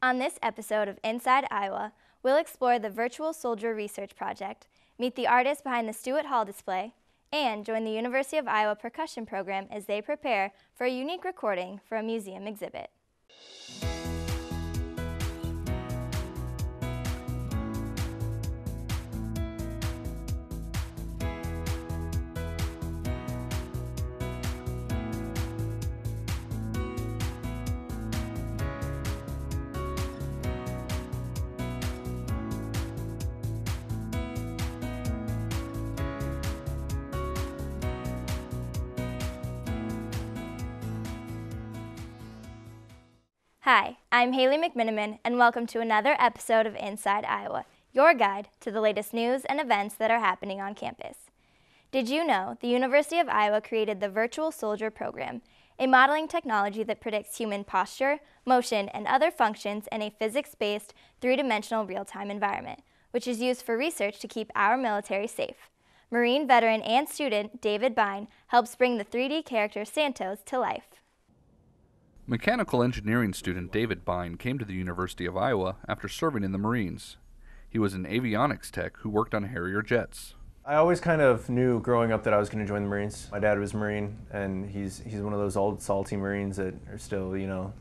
On this episode of Inside Iowa, we'll explore the Virtual Soldier Research Project, meet the artist behind the Stuart Hall display, and join the University of Iowa percussion program as they prepare for a unique recording for a museum exhibit. Hi, I'm Haley McMiniman, and welcome to another episode of Inside Iowa, your guide to the latest news and events that are happening on campus. Did you know the University of Iowa created the Virtual Soldier program, a modeling technology that predicts human posture, motion, and other functions in a physics-based, three-dimensional real-time environment, which is used for research to keep our military safe. Marine veteran and student David Bine helps bring the 3D character Santos to life. Mechanical engineering student David Bine came to the University of Iowa after serving in the Marines. He was an avionics tech who worked on Harrier jets. I always kind of knew growing up that I was going to join the Marines. My dad was a Marine, and he's one of those old salty Marines that are still,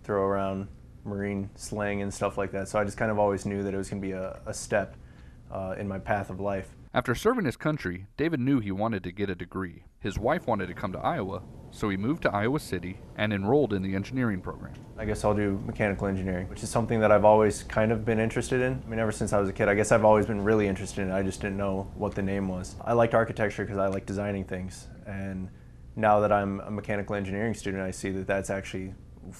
throw around Marine slang and stuff like that. So I just kind of always knew that it was going to be a step in my path of life. After serving his country, David knew he wanted to get a degree. His wife wanted to come to Iowa, so he moved to Iowa City and enrolled in the engineering program. I guess I'll do mechanical engineering, which is something that I've always kind of been interested in. I mean, ever since I was a kid, I guess I've always been really interested in it. I just didn't know what the name was. I liked architecture because I like designing things. And now that I'm a mechanical engineering student, I see that that's actually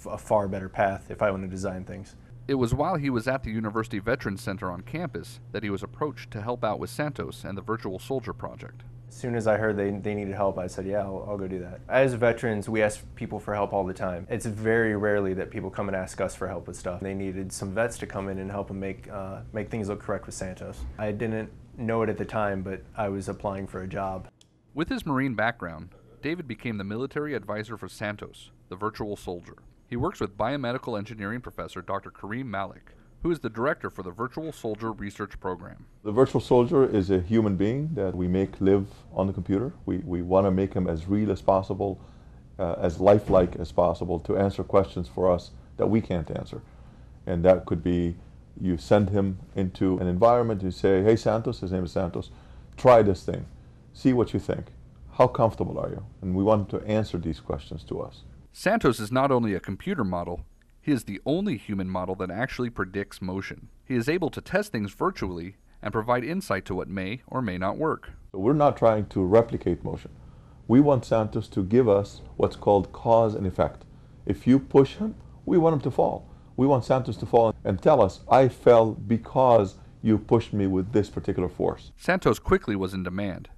a far better path if I want to design things. It was while he was at the University Veterans Center on campus that he was approached to help out with Santos and the Virtual Soldier project. As soon as I heard they needed help, I said, yeah, I'll go do that. As veterans, we ask people for help all the time. It's very rarely that people come and ask us for help with stuff. They needed some vets to come in and help them make things look correct with Santos. I didn't know it at the time, but I was applying for a job. With his Marine background, David became the military advisor for Santos, the Virtual Soldier. He works with biomedical engineering professor Dr. Kareem Malik, who is the director for the Virtual Soldier Research Program. The virtual soldier is a human being that we make live on the computer. We want to make him as real as possible, as lifelike as possible, to answer questions for us that we can't answer. And that could be, you send him into an environment, you say, hey Santos, his name is Santos, try this thing, see what you think. How comfortable are you? And we want him to answer these questions to us. Santos is not only a computer model, he is the only human model that actually predicts motion. He is able to test things virtually and provide insight to what may or may not work. So we're not trying to replicate motion. We want Santos to give us what's called cause and effect. If you push him, we want him to fall. We want Santos to fall and tell us, I fell because you pushed me with this particular force. Santos quickly was in demand.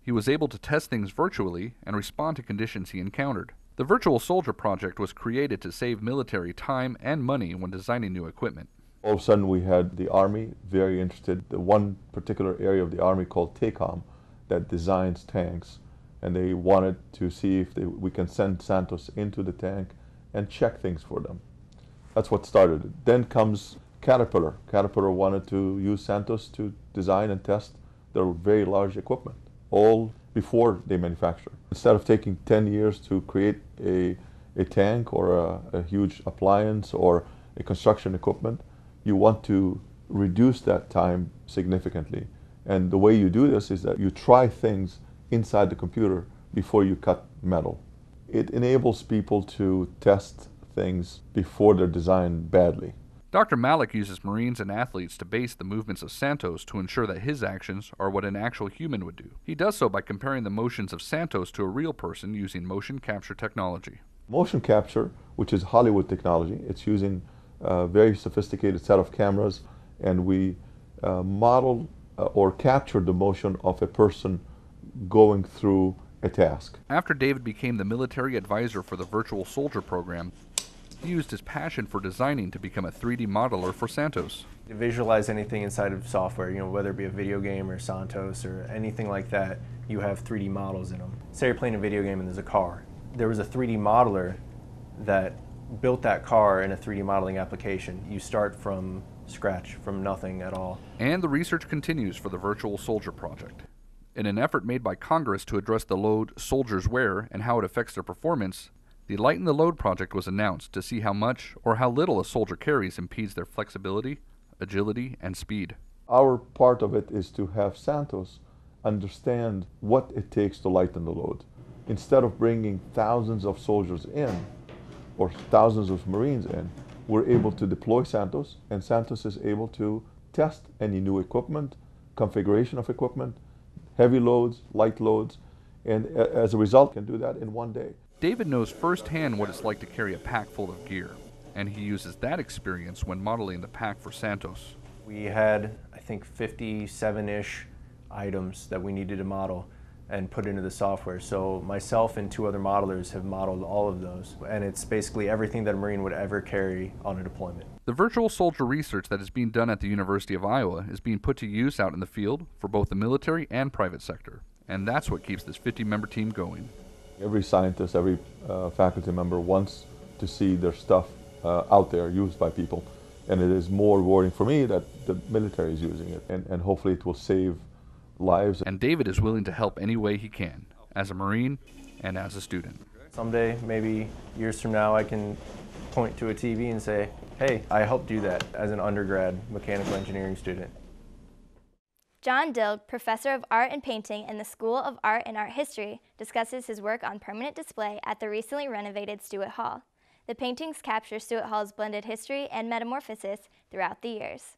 He was able to test things virtually and respond to conditions he encountered. The Virtual Soldier project was created to save military time and money when designing new equipment. All of a sudden we had the Army very interested. The one particular area of the Army called TACOM that designs tanks, and they wanted to see if we can send Santos into the tank and check things for them. That's what started it. Then comes Caterpillar. Caterpillar wanted to use Santos to design and test their very large equipment, all before they manufacture. Instead of taking 10 years to create a tank or a huge appliance or a construction equipment, you want to reduce that time significantly. And the way you do this is that you try things inside the computer before you cut metal. It enables people to test things before they're designed badly. Dr. Malik uses Marines and athletes to base the movements of Santos to ensure that his actions are what an actual human would do. He does so by comparing the motions of Santos to a real person using motion capture technology. Motion capture, which is Hollywood technology, it's using a very sophisticated set of cameras, and we model or capture the motion of a person going through a task. After David became the military advisor for the Virtual Soldier program, he used his passion for designing to become a 3D modeler for Santos. To visualize anything inside of software, whether it be a video game or Santos or anything like that, you have 3D models in them. Say you're playing a video game and there's a car. There was a 3D modeler that built that car in a 3D modeling application. You start from scratch, from nothing at all. And the research continues for the Virtual Soldier project. In an effort made by Congress to address the load soldiers wear and how it affects their performance, the Lighten the Load project was announced to see how much or how little a soldier carries impedes their flexibility, agility, and speed. Our part of it is to have Santos understand what it takes to lighten the load. Instead of bringing thousands of soldiers in, or thousands of Marines in, we're able to deploy Santos, and Santos is able to test any new equipment, configuration of equipment, heavy loads, light loads, and as a result can do that in one day. David knows firsthand what it's like to carry a pack full of gear, and he uses that experience when modeling the pack for Santos. We had, I think, 57-ish items that we needed to model and put into the software. So myself and 2 other modelers have modeled all of those, and it's basically everything that a Marine would ever carry on a deployment. The virtual soldier research that is being done at the University of Iowa is being put to use out in the field for both the military and private sector, and that's what keeps this 50-member team going. Every scientist, every faculty member wants to see their stuff out there used by people, and it is more rewarding for me that the military is using it, and hopefully it will save lives. And David is willing to help any way he can, as a Marine and as a student. Someday, maybe years from now, I can point to a TV and say, hey, I helped do that as an undergrad mechanical engineering student. John Dilg, professor of art and painting in the School of Art and Art History, discusses his work on permanent display at the recently renovated Stuart Hall. The paintings capture Stuart Hall's blended history and metamorphosis throughout the years.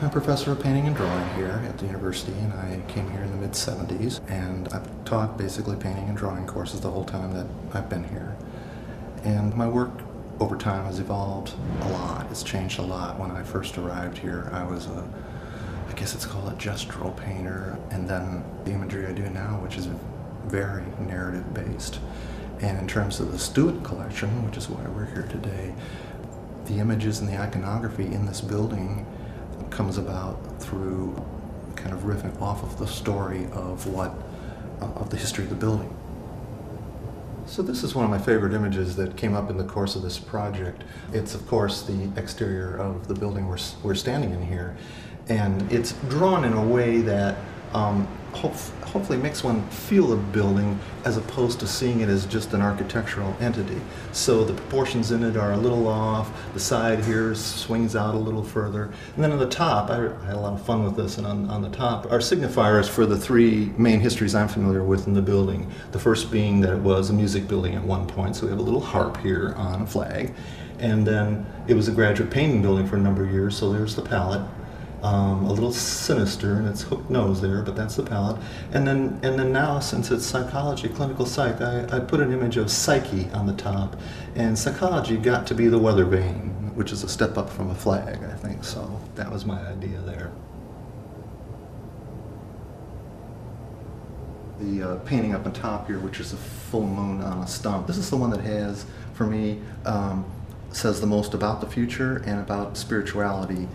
I'm a professor of painting and drawing here at the university, and I came here in the mid-70s, and I've taught basically painting and drawing courses the whole time that I've been here. And my work over time has evolved a lot. It's changed a lot. When I first arrived here, I was I guess it's called a gestural painter, and then the imagery I do now, which is very narrative-based. And in terms of the Stuart collection, which is why we're here today, the images and the iconography in this building comes about through kind of riffing off of the story of the history of the building. So this is one of my favorite images that came up in the course of this project. It's of course the exterior of the building we're standing in here, and it's drawn in a way that hopefully makes one feel the building as opposed to seeing it as just an architectural entity. So the proportions in it are a little off, the side here swings out a little further, and then on the top, I had a lot of fun with this, and on the top are signifiers for the 3 main histories I'm familiar with in the building. The first being that it was a music building at one point, so we have a little harp here on a flag, and then it was a graduate painting building for a number of years, so there's the palette. A little sinister in its hooked nose there, but that's the palette. And then now, since it's psychology, clinical psych, I put an image of Psyche on the top, and psychology got to be the weather vane, which is a step up from a flag, I think. So that was my idea there. The painting up on top here, which is a full moon on a stump. This is the one that has, for me, says the most about the future and about spirituality.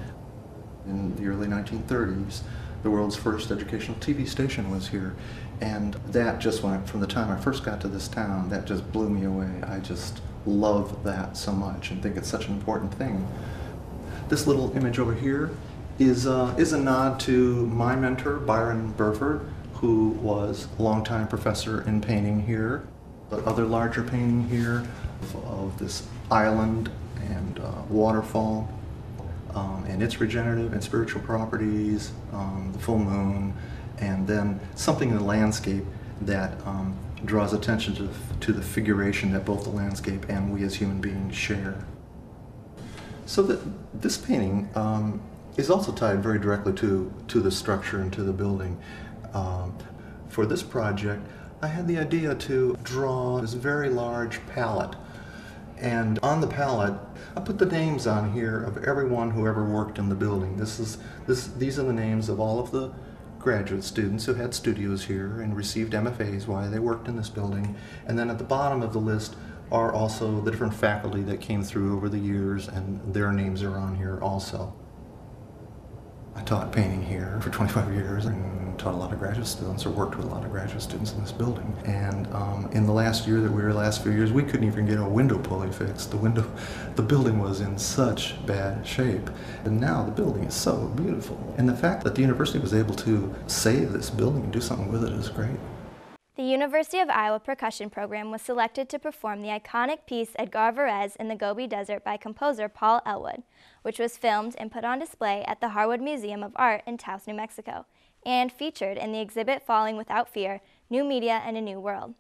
In the early 1930s, the world's first educational TV station was here, and that just went, from the time I first got to this town, that just blew me away. I just love that so much and think it's such an important thing. This little image over here is a nod to my mentor, Byron Burford, who was a longtime professor in painting here. The other larger painting here of this island and waterfall. And its regenerative and spiritual properties, the full moon, and then something in the landscape that draws attention to the figuration that both the landscape and we as human beings share. So this painting is also tied very directly to the structure and to the building. For this project, I had the idea to draw this very large palette. And on the palette, I put the names on here of everyone who ever worked in the building. These are the names of all of the graduate students who had studios here and received MFAs while they worked in this building. And then at the bottom of the list are also the different faculty that came through over the years, and their names are on here also. I taught painting here for 25 years, and taught a lot of graduate students, or worked with a lot of graduate students in this building. And in the last year that we were, last few years, we couldn't even get a window pulley fixed. The building was in such bad shape. And now the building is so beautiful. And the fact that the university was able to save this building and do something with it is great. The University of Iowa percussion program was selected to perform the iconic piece Edgar Varese in the Gobi Desert by composer Paul Ellwood, which was filmed and put on display at the Harwood Museum of Art in Taos, New Mexico, and featured in the exhibit Falling Without Fear, New Media and a New World.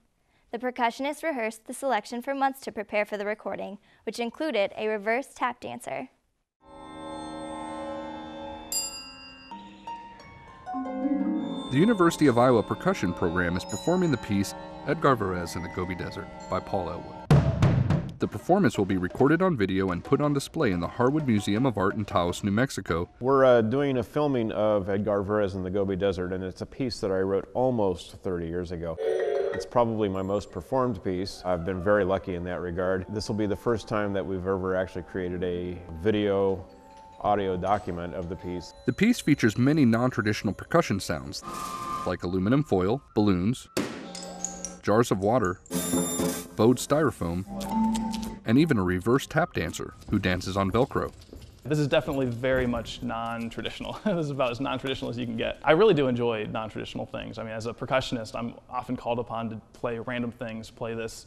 The percussionists rehearsed the selection for months to prepare for the recording, which included a reverse tap dancer. The University of Iowa percussion program is performing the piece Edgar Varese in the Gobi Desert by Paul Ellwood. The performance will be recorded on video and put on display in the Harwood Museum of Art in Taos, New Mexico. We're doing a filming of Edgar Varese in the Gobi Desert, and it's a piece that I wrote almost 30 years ago. It's probably my most performed piece. I've been very lucky in that regard. This will be the first time that we've ever actually created a video audio document of the piece. The piece features many non-traditional percussion sounds, like aluminum foil, balloons, jars of water, bowed styrofoam, and even a reverse tap dancer who dances on Velcro. This is definitely very much non-traditional. This is about as non-traditional as you can get. I really do enjoy non-traditional things. I mean, as a percussionist, I'm often called upon to play random things, play this,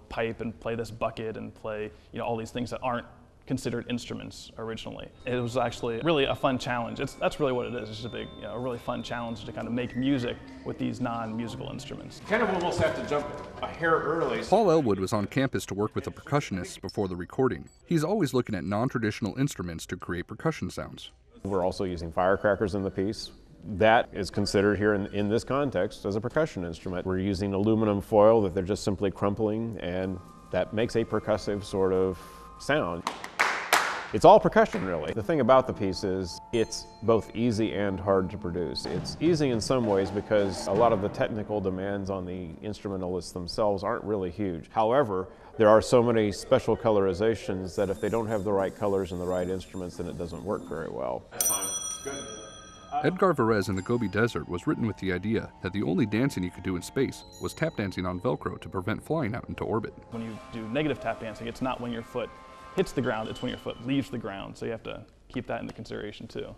pipe, and play this bucket, and play, all these things that aren't considered instruments originally. It was actually really a fun challenge. That's really what it is. It's just a big, a really fun challenge to kind of make music with these non-musical instruments. Kind of almost have to jump a hair early. Paul Ellwood was on campus to work with the percussionists before the recording. He's always looking at non-traditional instruments to create percussion sounds. We're also using firecrackers in the piece. That is considered here in this context as a percussion instrument. We're using aluminum foil that they're just simply crumpling, and that makes a percussive sort of sound. It's all percussion, really. The thing about the piece is it's both easy and hard to produce. It's easy in some ways because a lot of the technical demands on the instrumentalists themselves aren't really huge. However, there are so many special colorizations that if they don't have the right colors and the right instruments, then it doesn't work very well. That's fine. Good. Edgar Varese in the Gobi Desert was written with the idea that the only dancing you could do in space was tap dancing on Velcro to prevent flying out into orbit. When you do negative tap dancing, it's not when your foot hits the ground, it's when your foot leaves the ground, so you have to keep that into consideration too.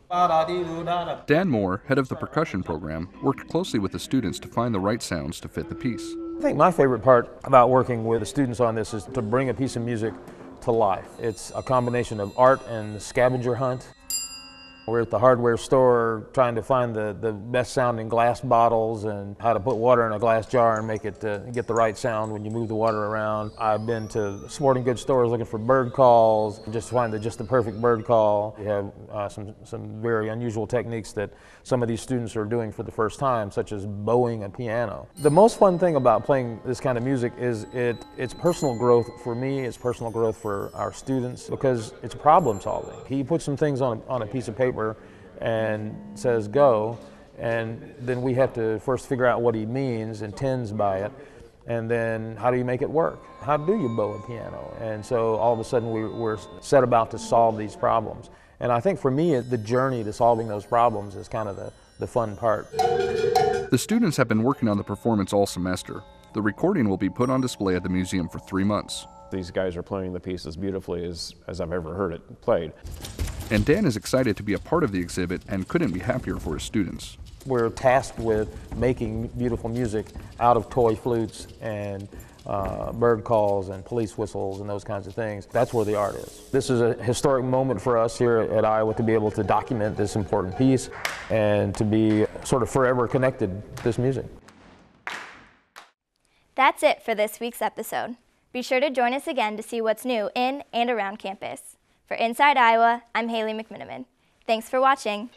Dan Moore, head of the percussion program, worked closely with the students to find the right sounds to fit the piece. I think my favorite part about working with the students on this is to bring a piece of music to life. It's a combination of art and scavenger hunt. We're at the hardware store trying to find the best sounding glass bottles and how to put water in a glass jar and make it get the right sound when you move the water around. I've been to sporting goods stores looking for bird calls, just to find the perfect bird call. We have some very unusual techniques that some of these students are doing for the first time, such as bowing a piano. The most fun thing about playing this kind of music is it's personal growth for me, it's personal growth for our students, because it's problem solving. He puts some things on a piece of paper and says go, and then we have to first figure out what he means, intends by it, and then how do you make it work? How do you bow a piano? And so all of a sudden we're set about to solve these problems. And I think for me, the journey to solving those problems is kind of the fun part. The students have been working on the performance all semester. The recording will be put on display at the museum for 3 months. These guys are playing the piece as beautifully as I've ever heard it played. And Dan is excited to be a part of the exhibit and couldn't be happier for his students. We're tasked with making beautiful music out of toy flutes and bird calls and police whistles and those kinds of things. That's where the art is. This is a historic moment for us here at Iowa to be able to document this important piece and to be sort of forever connected to this music. That's it for this week's episode. Be sure to join us again to see what's new in and around campus. For Inside Iowa, I'm Haley McMiniman. Thanks for watching.